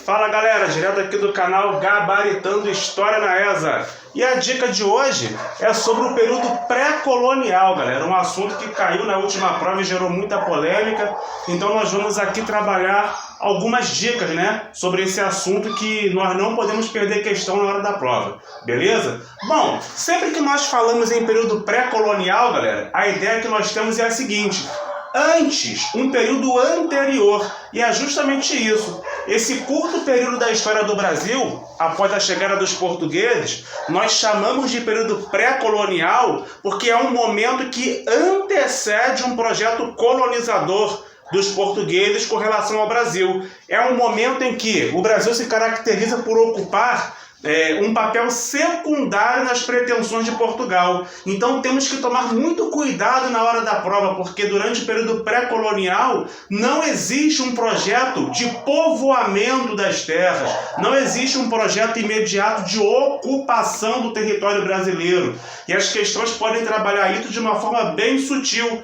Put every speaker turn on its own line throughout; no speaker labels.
Fala galera, direto aqui do canal Gabaritando História na ESA. E a dica de hoje é sobre o período pré-colonial, galera. Um assunto que caiu na última prova e gerou muita polêmica. Então nós vamos aqui trabalhar algumas dicas, né, sobre esse assunto que nós não podemos perder questão na hora da prova. Beleza? Bom, sempre que nós falamos em período pré-colonial, galera, a ideia que nós temos é a seguinte: antes, um período anterior. E é justamente isso. Esse curto período da história do Brasil, após a chegada dos portugueses, nós chamamos de período pré-colonial porque é um momento que antecede um projeto colonizador dos portugueses com relação ao Brasil. É um momento em que o Brasil se caracteriza por ocupar um papel secundário nas pretensões de Portugal. Então temos que tomar muito cuidado na hora da prova, porque durante o período pré-colonial não existe um projeto de povoamento das terras, não existe um projeto imediato de ocupação do território brasileiro. E as questões podem trabalhar isso de uma forma bem sutil.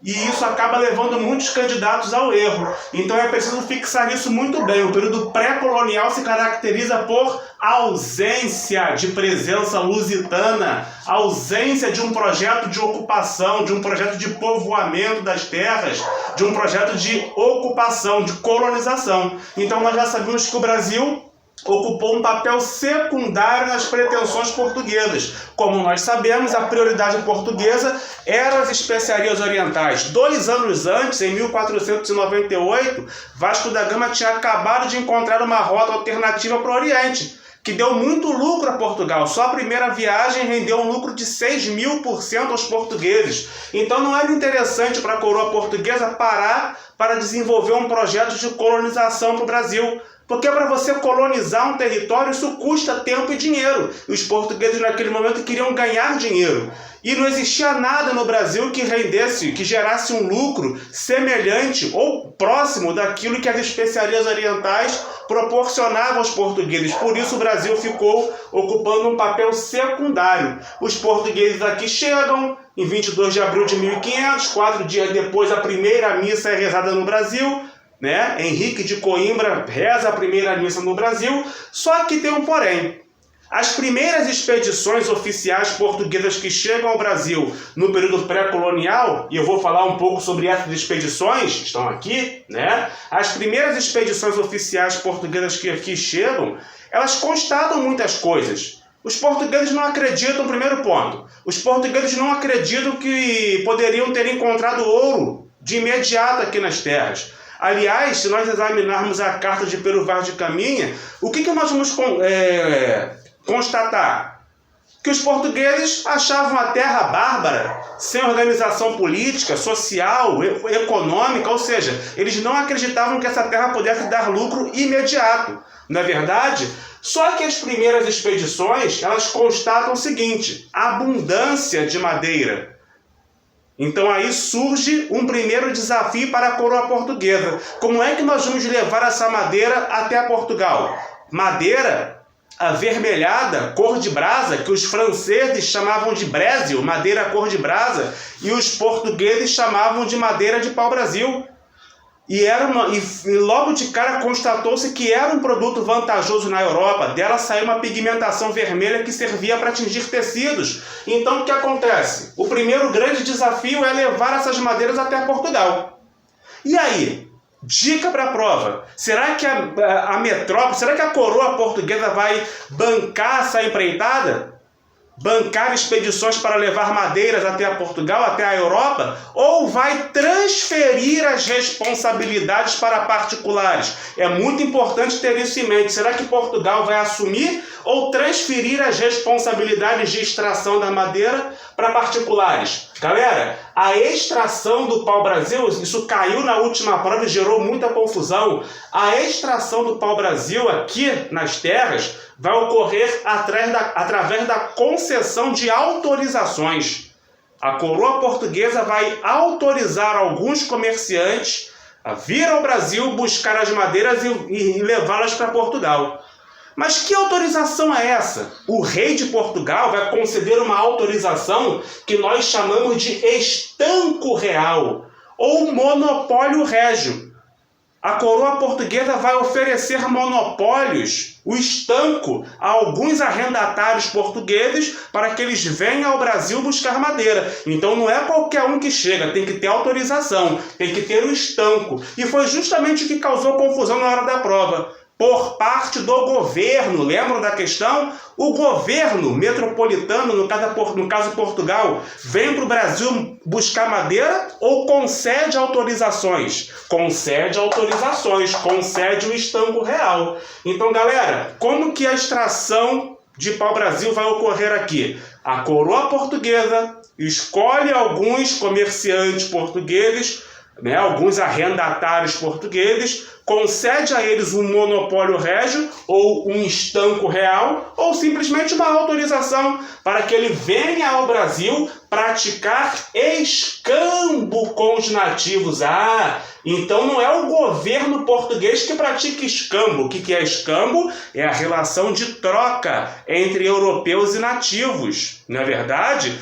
E isso acaba levando muitos candidatos ao erro. Então é preciso fixar isso muito bem. O período pré-colonial se caracteriza por ausência de presença lusitana, ausência de um projeto de ocupação, de um projeto de povoamento das terras, de um projeto de ocupação, de colonização. Então nós já sabemos que o Brasil ocupou um papel secundário nas pretensões portuguesas. Como nós sabemos, a prioridade portuguesa eram as especiarias orientais. 2 anos antes, em 1498, Vasco da Gama tinha acabado de encontrar uma rota alternativa para o Oriente, que deu muito lucro a Portugal. Só a primeira viagem rendeu um lucro de 6.000% aos portugueses. Então não era interessante para a coroa portuguesa parar para desenvolver um projeto de colonização para o Brasil. Porque para você colonizar um território, isso custa tempo e dinheiro. E os portugueses naquele momento queriam ganhar dinheiro. E não existia nada no Brasil que rendesse, que gerasse um lucro semelhante ou próximo daquilo que as especiarias orientais proporcionavam aos portugueses. Por isso o Brasil ficou ocupando um papel secundário. Os portugueses aqui chegam em 22 de abril de 1500, 4 dias depois a primeira missa é rezada no Brasil, né? Henrique de Coimbra reza a primeira missa no Brasil. Só que tem um porém. As primeiras expedições oficiais portuguesas que chegam ao Brasil no período pré-colonial, e eu vou falar um pouco sobre essas expedições, estão aqui, né? As primeiras expedições oficiais portuguesas que aqui chegam, elas constatam muitas coisas. Os portugueses não acreditam, primeiro ponto, os portugueses não acreditam que poderiam ter encontrado ouro de imediato aqui nas terras. Aliás, se nós examinarmos a carta de Pero Vaz de Caminha, o que nós vamos constatar? Que os portugueses achavam a terra bárbara, sem organização política, social, econômica, ou seja, eles não acreditavam que essa terra pudesse dar lucro imediato. Não é verdade? Só que as primeiras expedições, elas constatam o seguinte: abundância de madeira. Então aí surge um primeiro desafio para a coroa portuguesa. Como é que nós vamos levar essa madeira até Portugal? Madeira avermelhada, cor de brasa, que os franceses chamavam de brésio, madeira cor de brasa, e os portugueses chamavam de madeira de pau-brasil. E logo de cara constatou-se que era um produto vantajoso na Europa. Dela saiu uma pigmentação vermelha que servia para tingir tecidos. Então o que acontece? O primeiro grande desafio é levar essas madeiras até Portugal. E aí? Dica para a prova. Será que a metrópole, será que a coroa portuguesa vai bancar essa empreitada? Bancar expedições para levar madeiras até a Portugal, até a Europa? Ou vai transferir as responsabilidades para particulares? É muito importante ter isso em mente. Será que Portugal vai assumir ou transferir as responsabilidades de extração da madeira para particulares? Galera, a extração do pau-brasil, isso caiu na última prova e gerou muita confusão. A extração do pau-brasil aqui nas terras vai ocorrer através da concessão de autorizações. A coroa portuguesa vai autorizar alguns comerciantes a vir ao Brasil buscar as madeiras e levá-las para Portugal. Mas que autorização é essa? O rei de Portugal vai conceder uma autorização que nós chamamos de estanco real ou monopólio régio. a coroa portuguesa vai oferecer monopólios, o estanco, a alguns arrendatários portugueses para que eles venham ao Brasil buscar madeira. Então não é qualquer um que chega, tem que ter autorização, tem que ter o estanco. E foi justamente o que causou confusão na hora da prova. Por parte do governo, lembram da questão? O governo metropolitano, no caso Portugal, vem para o Brasil buscar madeira ou concede autorizações? Concede autorizações, concede o estanco real. Então, galera, como que a extração de pau-brasil vai ocorrer aqui? A coroa portuguesa escolhe alguns comerciantes portugueses, alguns arrendatários portugueses, concede a eles um monopólio régio ou um estanco real ou simplesmente uma autorização para que ele venha ao Brasil praticar escambo com os nativos. Então não é o governo português que pratica escambo. O que é escambo? É a relação de troca entre europeus e nativos. Não é verdade?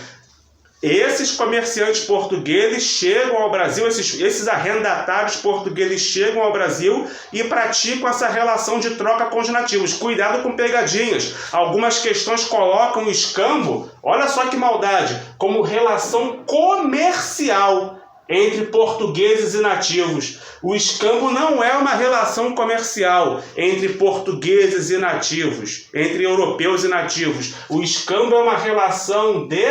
Esses comerciantes portugueses chegam ao Brasil, esses arrendatários portugueses chegam ao Brasil e praticam essa relação de troca com os nativos. Cuidado com pegadinhas. Algumas questões colocam o escambo, olha só que maldade, como relação comercial entre portugueses e nativos. O escambo não é uma relação comercial entre portugueses e nativos, entre europeus e nativos. O escambo é uma relação de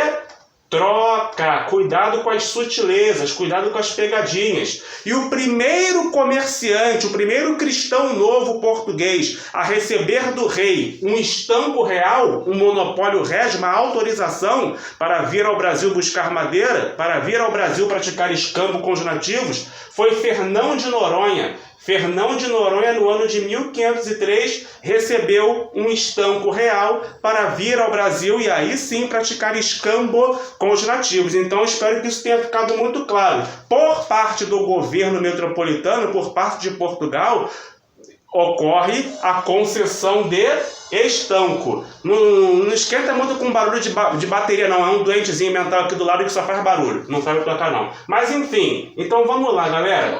troca. Cuidado com as sutilezas, cuidado com as pegadinhas. E o primeiro comerciante, o primeiro cristão novo português a receber do rei um estanco real, um monopólio régio, uma autorização para vir ao Brasil buscar madeira, para vir ao Brasil praticar escambo com os nativos, foi Fernão de Noronha. Fernão de Noronha, no ano de 1503, recebeu um estanco real para vir ao Brasil e aí sim praticar escambo com os nativos. Então, espero que isso tenha ficado muito claro. Por parte do governo metropolitano, por parte de Portugal, ocorre a concessão de estanco. Não esquenta muito com barulho de bateria, não. É um doentezinho mental aqui do lado que só faz barulho. Não sabe tocar, não. Mas, enfim. Então, vamos lá, galera.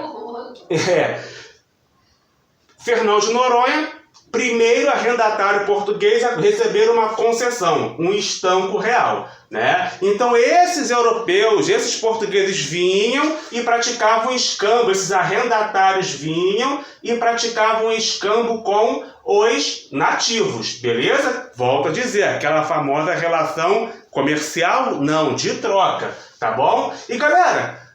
Fernão de Noronha, primeiro arrendatário português a receber uma concessão, um estanco real, né? Então esses europeus, esses portugueses vinham e praticavam escambo, esses arrendatários vinham e praticavam escambo com os nativos, beleza? Volto a dizer, aquela famosa relação comercial, não, de troca, tá bom? E galera,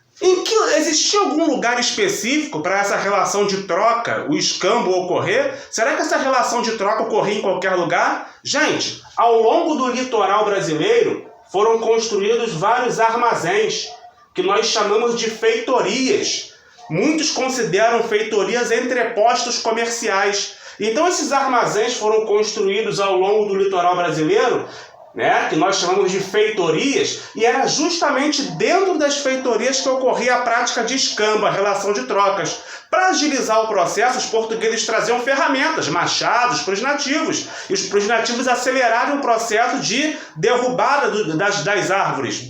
existia algum lugar específico para essa relação de troca, o escambo ocorrer? Será que essa relação de troca ocorria em qualquer lugar? Gente, ao longo do litoral brasileiro foram construídos vários armazéns, que nós chamamos de feitorias. Muitos consideram feitorias entrepostos comerciais. Então esses armazéns foram construídos ao longo do litoral brasileiro, que nós chamamos de feitorias, e era justamente dentro das feitorias que ocorria a prática de escambo, a relação de trocas. Para agilizar o processo, os portugueses traziam ferramentas, machados, para os nativos, e para os nativos acelerarem o processo de derrubada das árvores,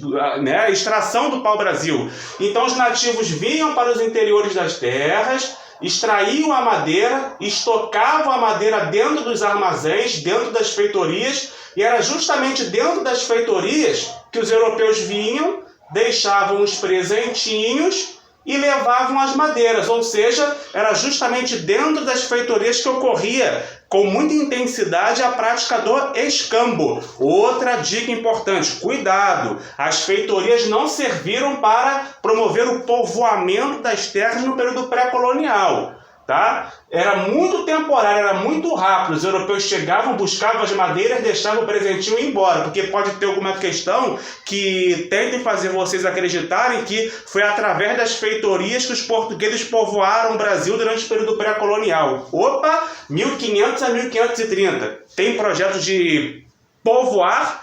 a extração do pau-brasil. Então os nativos vinham para os interiores das terras, extraíam a madeira, estocavam a madeira dentro dos armazéns, dentro das feitorias, e era justamente dentro das feitorias que os europeus vinham, deixavam os presentinhos e levavam as madeiras. Ou seja, era justamente dentro das feitorias que ocorria com muita intensidade a prática do escambo. Outra dica importante, cuidado! As feitorias não serviram para promover o povoamento das terras no período pré-colonial. Tá? Era muito temporário, era muito rápido. Os europeus chegavam, buscavam as madeiras, deixavam o presentinho e iam embora, porque pode ter alguma questão que tentem fazer vocês acreditarem que foi através das feitorias que os portugueses povoaram o Brasil durante o período pré-colonial. Opa, 1500 a 1530. Tem projeto de povoar.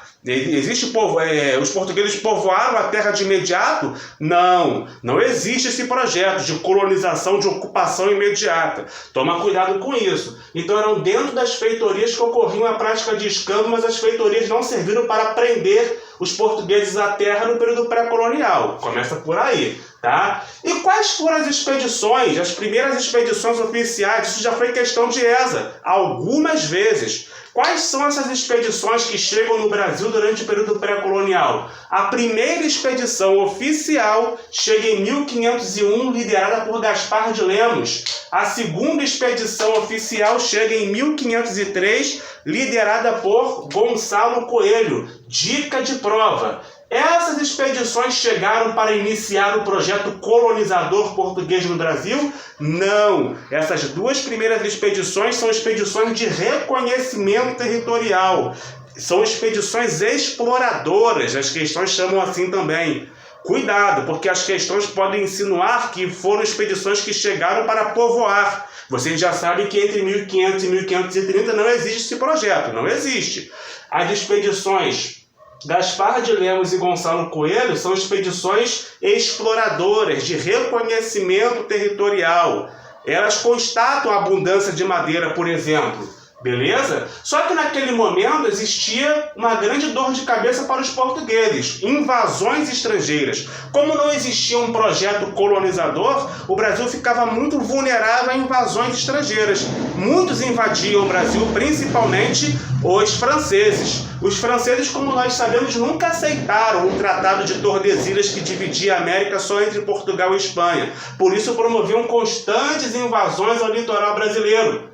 Os portugueses povoaram a terra de imediato? Não existe esse projeto de colonização, de ocupação imediata. Toma cuidado com isso. Então eram dentro das feitorias que ocorriam a prática de escambo, mas as feitorias não serviram para prender os portugueses à terra no período pré-colonial. Começa por aí. Tá? E quais foram as expedições, as primeiras expedições oficiais? Isso já foi questão de ESA, algumas vezes. Quais são essas expedições que chegam no Brasil durante o período pré-colonial? A primeira expedição oficial chega em 1501, liderada por Gaspar de Lemos. A segunda expedição oficial chega em 1503, liderada por Gonçalo Coelho. Dica de prova. Essas expedições chegaram para iniciar o projeto colonizador português no Brasil? Não! Essas duas primeiras expedições são expedições de reconhecimento territorial. São expedições exploradoras, as questões chamam assim também. Cuidado, porque as questões podem insinuar que foram expedições que chegaram para povoar. Vocês já sabem que entre 1500 e 1530 não existe esse projeto, não existe. As expedições Gaspar de Lemos e Gonçalo Coelho são expedições exploradoras, de reconhecimento territorial. Elas constatam a abundância de madeira, por exemplo. Beleza? Só que naquele momento existia uma grande dor de cabeça para os portugueses, invasões estrangeiras. Como não existia um projeto colonizador, o Brasil ficava muito vulnerável a invasões estrangeiras. Muitos invadiam o Brasil, principalmente os franceses. Os franceses, como nós sabemos, nunca aceitaram o Tratado de Tordesilhas que dividia a América só entre Portugal e Espanha. Por isso promoviam constantes invasões ao litoral brasileiro.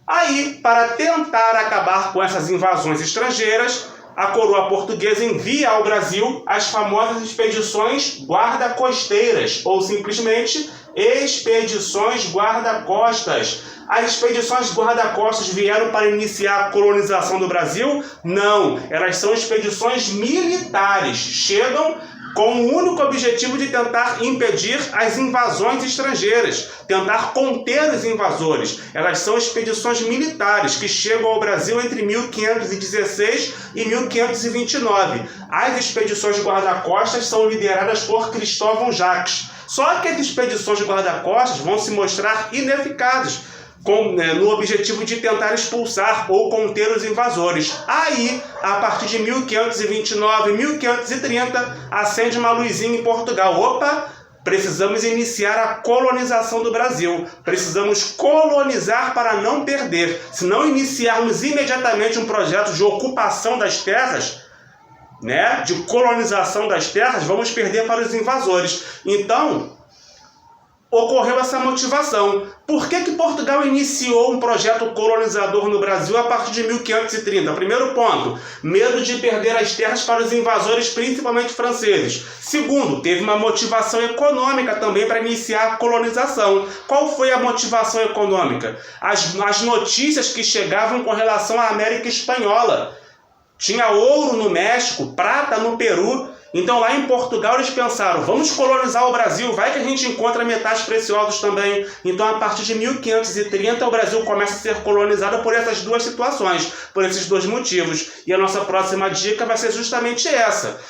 Aí, para tentar acabar com essas invasões estrangeiras, a coroa portuguesa envia ao Brasil as famosas expedições guarda-costeiras, ou simplesmente expedições guarda-costas. As expedições guarda-costas vieram para iniciar a colonização do Brasil? Não, elas são expedições militares, chegam com o único objetivo de tentar impedir as invasões estrangeiras, tentar conter os invasores. Elas são expedições militares que chegam ao Brasil entre 1516 e 1529. As expedições guarda-costas são lideradas por Cristóvão Jacques. Só que as expedições guarda-costas vão se mostrar ineficazes, no objetivo de tentar expulsar ou conter os invasores. Aí, a partir de 1529, 1530, acende uma luzinha em Portugal. Opa! Precisamos iniciar a colonização do Brasil. Precisamos colonizar para não perder. Se não iniciarmos imediatamente um projeto de ocupação das terras, de colonização das terras, vamos perder para os invasores. Então, ocorreu essa motivação. Por que Portugal iniciou um projeto colonizador no Brasil a partir de 1530? Primeiro ponto, medo de perder as terras para os invasores, principalmente franceses. Segundo, teve uma motivação econômica também para iniciar a colonização. Qual foi a motivação econômica? As notícias que chegavam com relação à América Espanhola. Tinha ouro no México, prata no Peru. Então lá em Portugal eles pensaram, vamos colonizar o Brasil, vai que a gente encontra metais preciosos também. Então a partir de 1530 o Brasil começa a ser colonizado por essas duas situações, por esses dois motivos. E a nossa próxima dica vai ser justamente essa,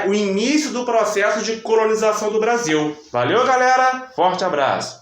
o início do processo de colonização do Brasil. Valeu, galera, forte abraço!